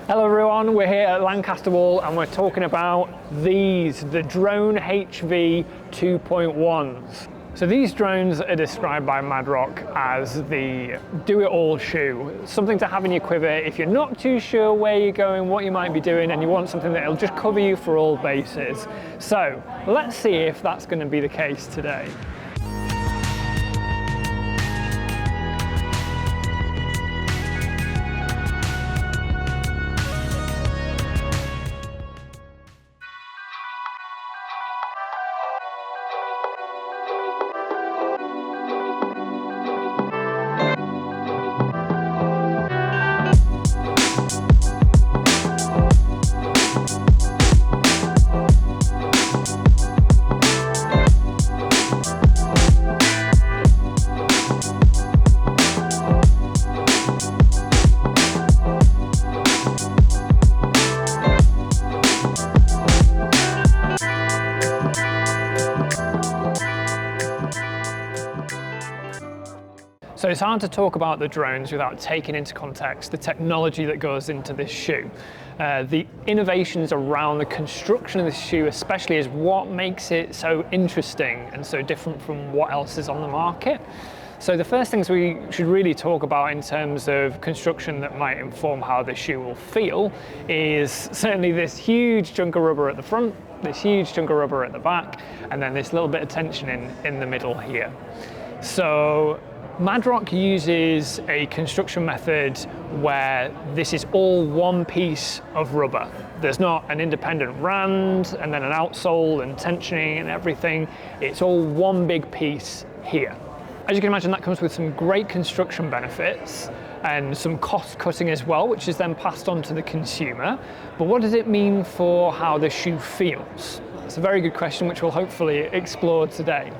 Hello everyone, we're here at LancasterWall and we're talking about these, the Drone HV 2.1s. So these drones are described by Madrock as the do-it-all shoe, something to have in your quiver if you're not too sure where you're going, what you might be doing, and you want something that'll just cover you for all bases. So let's see if that's going to be the case today. So it's hard to talk about the drones without taking into context the technology that goes into this shoe. The innovations around the construction of this shoe especially is what makes it so interesting and so different from what else is on the market. So the first things we should really talk about in terms of construction that might inform how the shoe will feel is certainly this huge chunk of rubber at the front, this huge chunk of rubber at the back, and then this little bit of tension in the middle here. So Madrock uses a construction method where this is all one piece of rubber. There's not an independent rand and then an outsole and tensioning and everything. It's all one big piece here. As you can imagine, that comes with some great construction benefits and some cost cutting as well, which is then passed on to the consumer. But what does it mean for how the shoe feels? It's a very good question, which we'll hopefully explore today.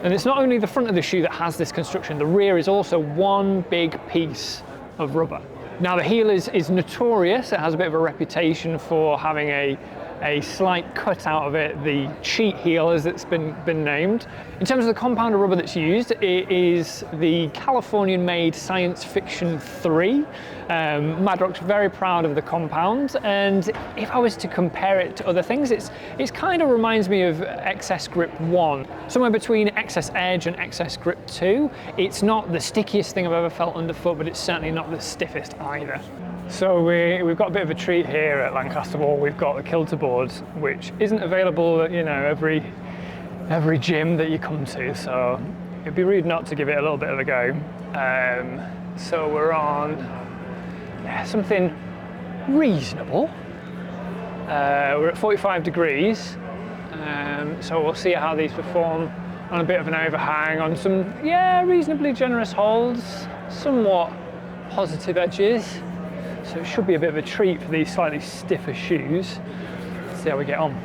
And it's not only the front of the shoe that has this construction, the rear is also one big piece of rubber. Now the heel is notorious, it has a bit of a reputation for having a slight cut out of it, the cheat heel as it's been named. In terms of the compound of rubber that's used, it is the Californian-made Science Fiction 3. Madrock's very proud of the compound, and if I was to compare it to other things, it kind of reminds me of XS Grip 1, somewhere between XS Edge and XS Grip 2. It's not the stickiest thing I've ever felt underfoot, but it's certainly not the stiffest either. So we've got a bit of a treat here at LancasterWall. We've got the KilterBoard, which isn't available at, every gym that you come to, so it'd be rude not to give it a little bit of a go. So we're on something reasonable. We're at 45 degrees, so we'll see how these perform on a bit of an overhang, on some reasonably generous holds, somewhat positive edges. So it should be a bit of a treat for these slightly stiffer shoes. Let's see how we get on.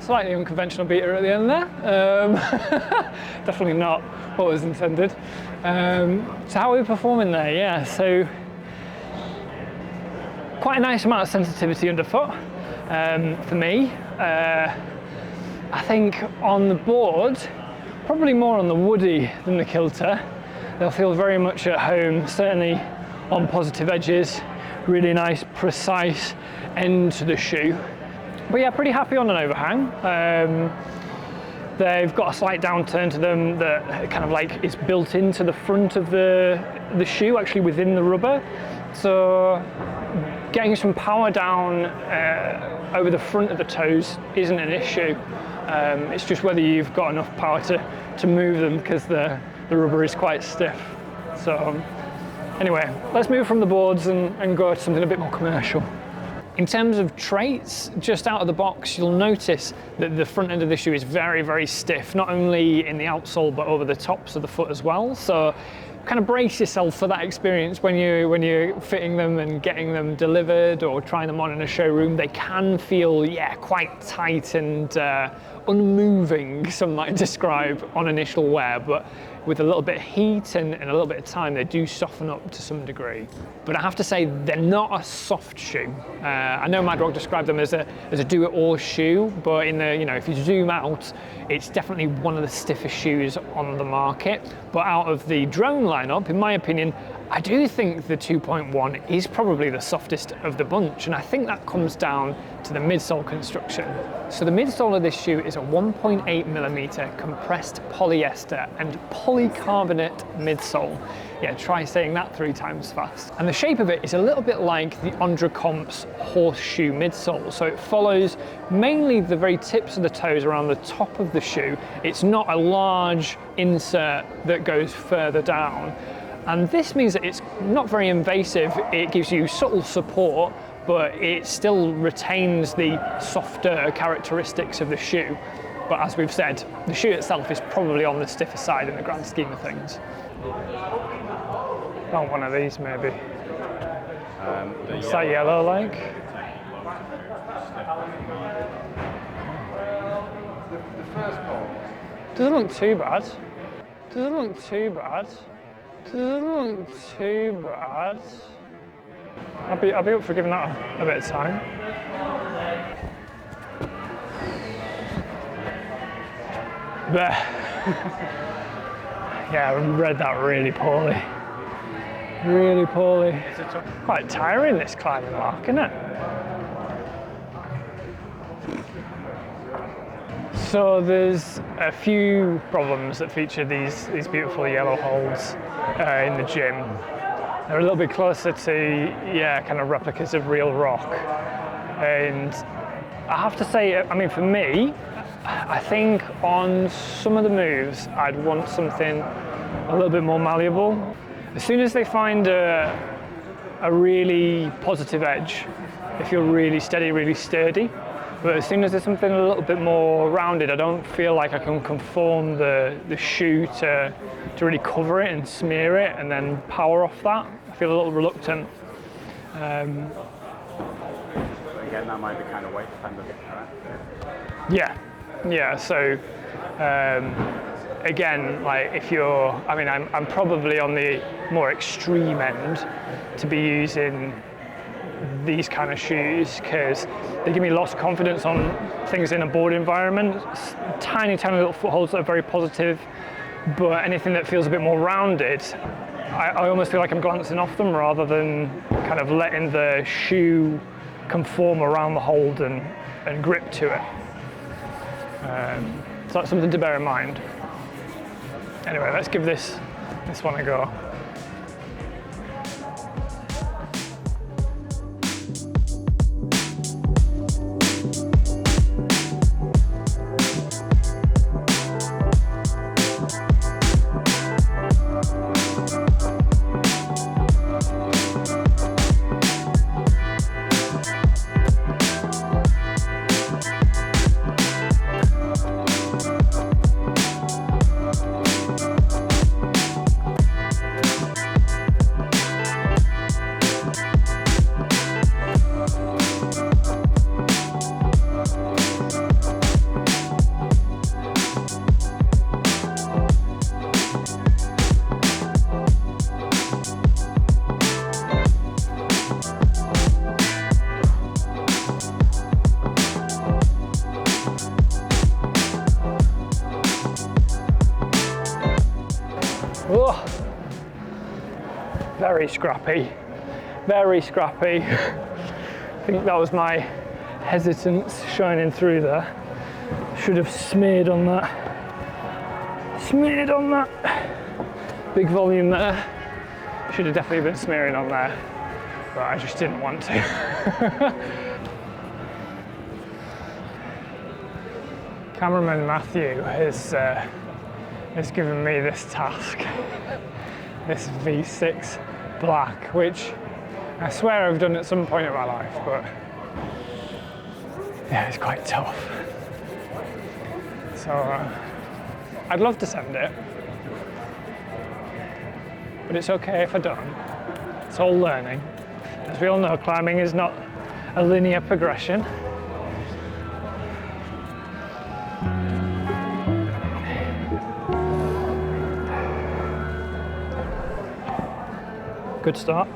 Slightly unconventional beater at the end there. Definitely not what was intended. So how are we performing there? Yeah, so quite a nice amount of sensitivity underfoot for me. I think on the board, probably more on the woody than the kilter. They'll feel very much at home, certainly on positive edges, really nice, precise end to the shoe. But yeah, pretty happy on an overhang. They've got a slight downturn to them that kind of like is built into the front of the shoe, actually within the rubber. So getting some power down over the front of the toes isn't an issue. It's just whether you've got enough power to move them, because the rubber is quite stiff. So anyway, let's move from the boards and go to something a bit more commercial. In terms of traits, just out of the box, you'll notice that the front end of the shoe is very, very stiff, not only in the outsole, but over the tops of the foot as well. So kind of brace yourself for that experience when you're fitting them and getting them delivered or trying them on in a showroom. They can feel, yeah, quite tight and unmoving, some might describe, on initial wear, but with a little bit of heat and a little bit of time, they do soften up to some degree. But I have to say, they're not a soft shoe. I know Mad Rock described them as a do-it-all shoe, but in the, if you zoom out, it's definitely one of the stiffest shoes on the market. But out of the drone lineup, in my opinion, I do think the 2.1 is probably the softest of the bunch, and I think that comes down to the midsole construction. So the midsole of this shoe is a 1.8mm compressed polyester and polycarbonate midsole. Yeah, try saying that 3 times fast. And the shape of it is a little bit like the Ondra Comp's horseshoe midsole. So it follows mainly the very tips of the toes around the top of the shoe. It's not a large insert that goes further down. And this means that it's not very invasive. It gives you subtle support, but it still retains the softer characteristics of the shoe. But as we've said, the shoe itself is probably on the stiffer side in the grand scheme of things. Oh, one of these maybe. What's that yellow like? The first one. Doesn't look too bad. Doesn't look too bad. Doesn't look too bad. I'll be up for giving that a bit of time. There. Yeah, I read that really poorly. Really poorly. Quite tiring, this climbing, Mark, isn't it? So there's a few problems that feature these beautiful yellow holes in the gym. They're a little bit closer to, yeah, kind of replicas of real rock. And I have to say, I mean, for me, I think on some of the moves, I'd want something a little bit more malleable. As soon as they find a really positive edge, they feel really steady, really sturdy. But as soon as there's something a little bit more rounded, I don't feel like I can conform the shoe to really cover it and smear it and then power off that. I feel a little reluctant. Again, that might be kind of weight dependent, right? Yeah. So again, like if you're, I mean, I'm probably on the more extreme end to be using these kind of shoes because they give me lots of confidence on things in a board environment. Tiny little footholds that are very positive, but anything that feels a bit more rounded, I almost feel like I'm glancing off them rather than kind of letting the shoe conform around the hold and grip to it. So that's something to bear in mind. Anyway, let's give this one a go. Oh, very scrappy, very scrappy. I think that was my hesitance shining through there. Should have smeared on that. Smeared on that. Big volume there. Should have definitely been smearing on there, but I just didn't want to. Cameraman Matthew has given me this task, this V6 black, which I swear I've done at some point in my life, but yeah, it's quite tough. So I'd love to send it. but it's okay if I don't. It's all learning. As we all know, climbing is not a linear progression. Good start.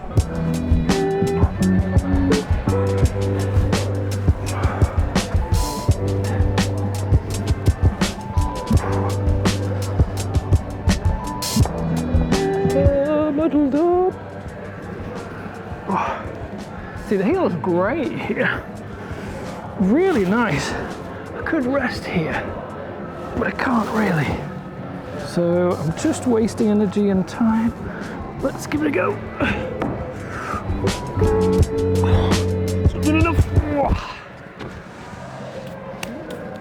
Muddled up. Oh. See, the heel is great here. Really nice. I could rest here, but I can't really. So I'm just wasting energy and time. Let's give it a go. It's not good enough.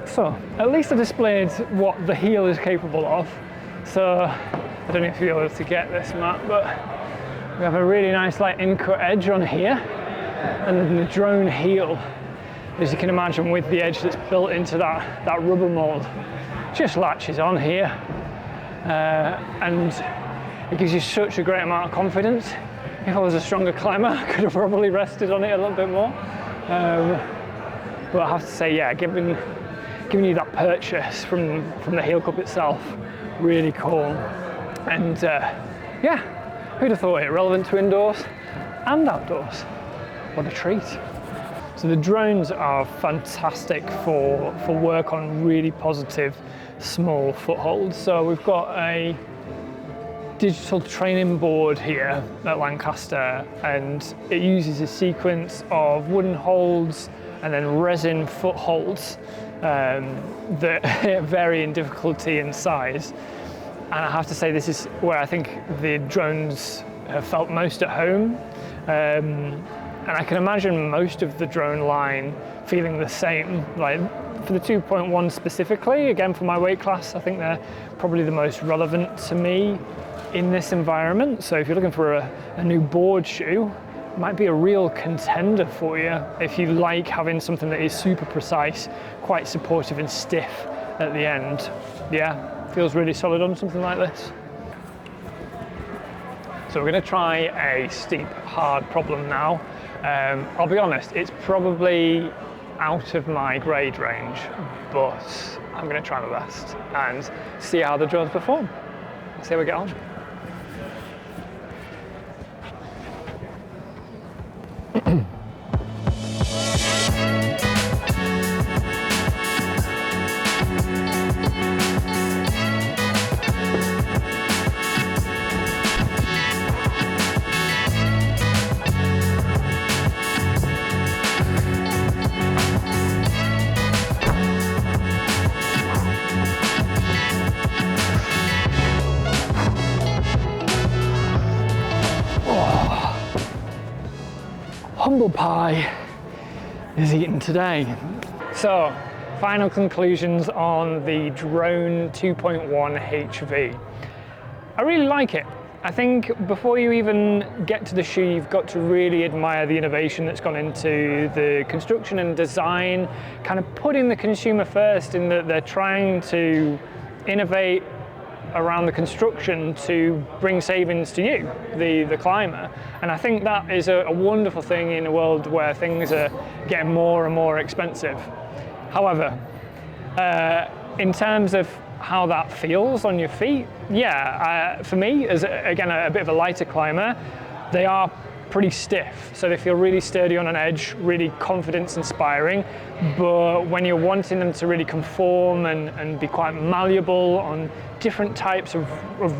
So, at least I displayed what the heel is capable of. So, I don't know if you'll be able to get this, Matt, but we have a really nice like in-cut edge on here. And then the drone heel, as you can imagine, with the edge that's built into that rubber mold, just latches on here. And it gives you such a great amount of confidence. If I was a stronger climber, I could have probably rested on it a little bit more. But I have to say, yeah, giving you that purchase from the heel cup itself, really cool. And yeah, who'd have thought it? Relevant to indoors and outdoors. What a treat. So the drones are fantastic for work on really positive small footholds. So we've got a digital training board here at Lancaster, and it uses a sequence of wooden holds and then resin footholds that vary in difficulty and size. And I have to say, this is where I think the drones have felt most at home. And I can imagine most of the drone line feeling the same. Like for the 2.1 specifically, again for my weight class, I think they're probably the most relevant to me in this environment. So if you're looking for a new board shoe, it might be a real contender for you if you like having something that is super precise, quite supportive and stiff at the end. Yeah, feels really solid on something like this. So we're going to try a steep, hard problem now. I'll be honest, it's probably out of my grade range, but I'm going to try my best and see how the drones perform. See how we get on. Humble pie is eaten today. So, final conclusions on the Drone 2.1 HV. I really like it. I think before you even get to the shoe, you've got to really admire the innovation that's gone into the construction and design, kind of putting the consumer first in that they're trying to innovate around the construction to bring savings to you, the climber. And I think that is a wonderful thing in a world where things are getting more and more expensive. However, in terms of how that feels on your feet, yeah, for me, as again a bit of a lighter climber, they are pretty stiff. So they feel really sturdy on an edge, really confidence inspiring. But when you're wanting them to really conform and be quite malleable on different types of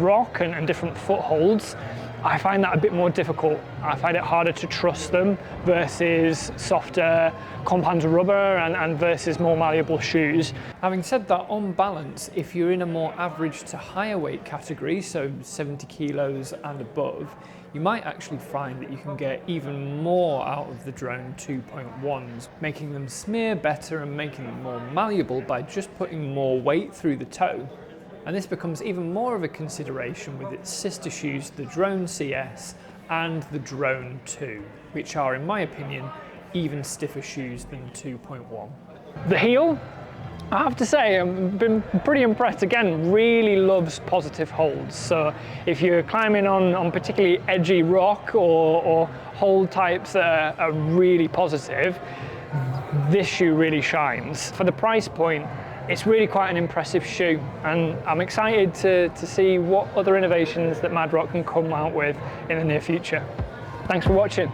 rock and different footholds, I find that a bit more difficult. I find it harder to trust them versus softer compound rubber and versus more malleable shoes. Having said that, on balance, if you're in a more average to higher weight category, so 70 kilos and above, you might actually find that you can get even more out of the Drone 2.1s, making them smear better and making them more malleable by just putting more weight through the toe. And this becomes even more of a consideration with its sister shoes, the Drone CS and the Drone 2, which are, in my opinion, even stiffer shoes than 2.1. The heel, I have to say, I've been pretty impressed. Again, really loves positive holds. So if you're climbing on particularly edgy rock or hold types that are really positive, this shoe really shines. For the price point, it's really quite an impressive shoe, and I'm excited to see what other innovations that Mad Rock can come out with in the near future. Thanks for watching.